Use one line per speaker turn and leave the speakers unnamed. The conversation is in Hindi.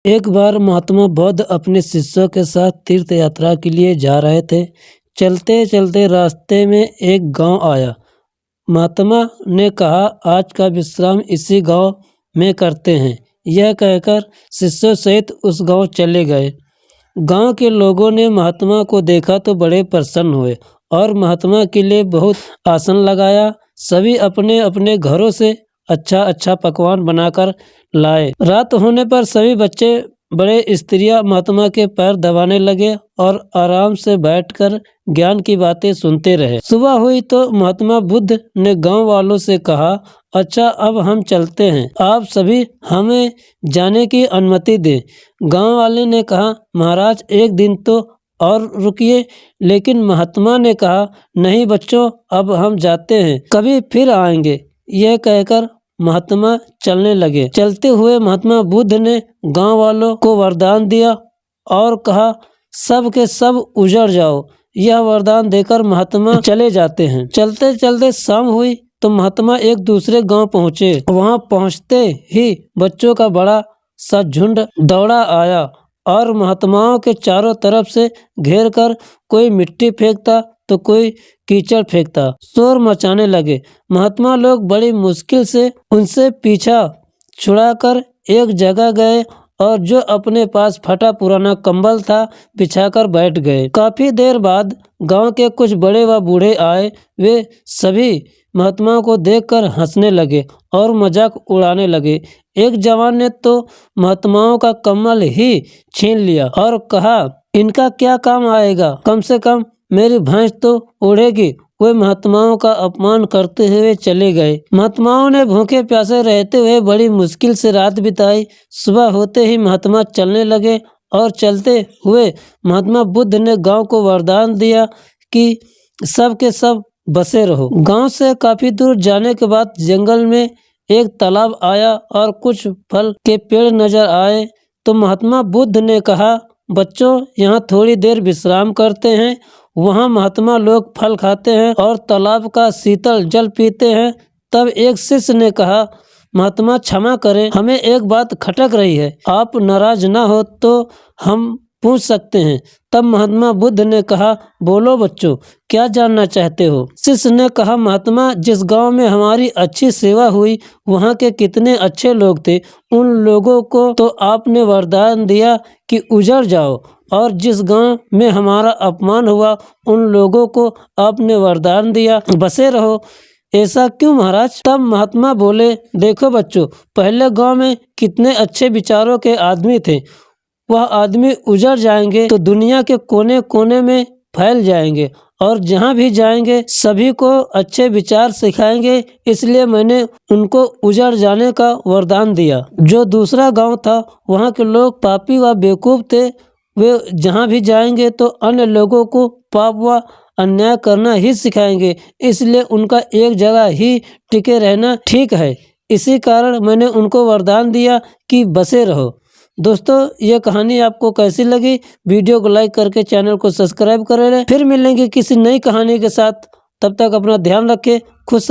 एक बार महात्मा बुद्ध अपने शिष्यों के साथ तीर्थ यात्रा के लिए जा रहे थे। चलते चलते रास्ते में एक गांव आया। महात्मा ने कहा, आज का विश्राम इसी गांव में करते हैं। यह कहकर शिष्यों सहित उस गांव चले गए। गांव के लोगों ने महात्मा को देखा तो बड़े प्रसन्न हुए और महात्मा के लिए बहुत आसन लगाया। सभी अपने अपने घरों से अच्छा अच्छा पकवान बनाकर लाए। रात होने पर सभी बच्चे बड़े स्त्रियां महात्मा के पैर दबाने लगे और आराम से बैठकर ज्ञान की बातें सुनते रहे। सुबह हुई तो महात्मा बुद्ध ने गांव वालों से कहा, अच्छा अब हम चलते हैं, आप सभी हमें जाने की अनुमति दें। गांव वाले ने कहा, महाराज एक दिन तो और रुकिए। लेकिन महात्मा ने कहा, नहीं बच्चों, अब हम जाते हैं, कभी फिर आएंगे। यह कहकर महात्मा चलने लगे। चलते हुए महात्मा बुद्ध ने गांव वालों को वरदान दिया और कहा, सब के सब उजड़ जाओ। यह वरदान देकर महात्मा चले जाते हैं। चलते चलते शाम हुई तो महात्मा एक दूसरे गांव पहुंचे। वहां पहुंचते ही बच्चों का बड़ा सा झुंड दौड़ा आया और महात्माओं के चारों तरफ से घेर कर कोई मिट्टी फेंकता तो कोई कीचड़ फेंकता, शोर मचाने लगे। महात्मा लोग बड़ी मुश्किल से उनसे पीछा छुड़ाकर एक जगह गए और जो अपने पास फटा पुराना कंबल था बिछाकर बैठ गए। काफी देर बाद गांव के कुछ बड़े व बूढ़े आए। वे सभी महात्मा को देखकर हंसने लगे और मजाक उड़ाने लगे। एक जवान ने तो महात्माओं का कंबल ही छीन लिया और कहा, इनका क्या काम आएगा, कम से कम मेरी भैंस तो उड़ेगी। वे महात्माओं का अपमान करते हुए चले गए। महात्माओं ने भूखे प्यासे रहते हुए बड़ी मुश्किल से रात बिताई। सुबह होते ही महात्मा चलने लगे और चलते हुए महात्मा बुद्ध ने गांव को वरदान दिया कि सब के सब बसे रहो। गांव से काफी दूर जाने के बाद जंगल में एक तालाब आया और कुछ फल के पेड़ नजर आए। तो महात्मा बुद्ध ने कहा, बच्चों, यहाँ थोड़ी देर विश्राम करते हैं। वहाँ महात्मा लोग फल खाते हैं और तालाब का शीतल जल पीते हैं। तब एक शिष्य ने कहा, महात्मा क्षमा करें, हमें एक बात खटक रही है, आप नाराज ना हो तो हम पूछ सकते हैं। तब महात्मा बुद्ध ने कहा, बोलो बच्चों, क्या जानना चाहते हो। शिष्य ने कहा, महात्मा, जिस गांव में हमारी अच्छी सेवा हुई वहां के कितने अच्छे लोग थे। उन लोगों को तो आपने वरदान दिया कि उजड़ जाओ, और जिस गांव में हमारा अपमान हुआ उन लोगों को आपने वरदान दिया बसे रहो। ऐसा क्यों महाराज। तब महात्मा बोले, देखो बच्चों, पहले गांव में कितने अच्छे विचारों के आदमी थे। वह आदमी उजड़ जाएंगे तो दुनिया के कोने कोने में फैल जाएंगे और जहाँ भी जाएंगे सभी को अच्छे विचार सिखाएंगे। इसलिए मैंने उनको उजड़ जाने का वरदान दिया। जो दूसरा गांव था वहाँ के लोग पापी व बेवकूफ़ थे। वे जहाँ भी जाएंगे तो अन्य लोगों को पाप व अन्याय करना ही सिखाएंगे। इसलिए उनका एक जगह ही टिके रहना ठीक है। इसी कारण मैंने उनको वरदान दिया कि बसे रहो। दोस्तों, ये कहानी आपको कैसी लगी? वीडियो को लाइक करके चैनल को सब्सक्राइब करें। फिर मिलेंगे किसी नई कहानी के साथ। तब तक अपना ध्यान रखें, खुश रहें।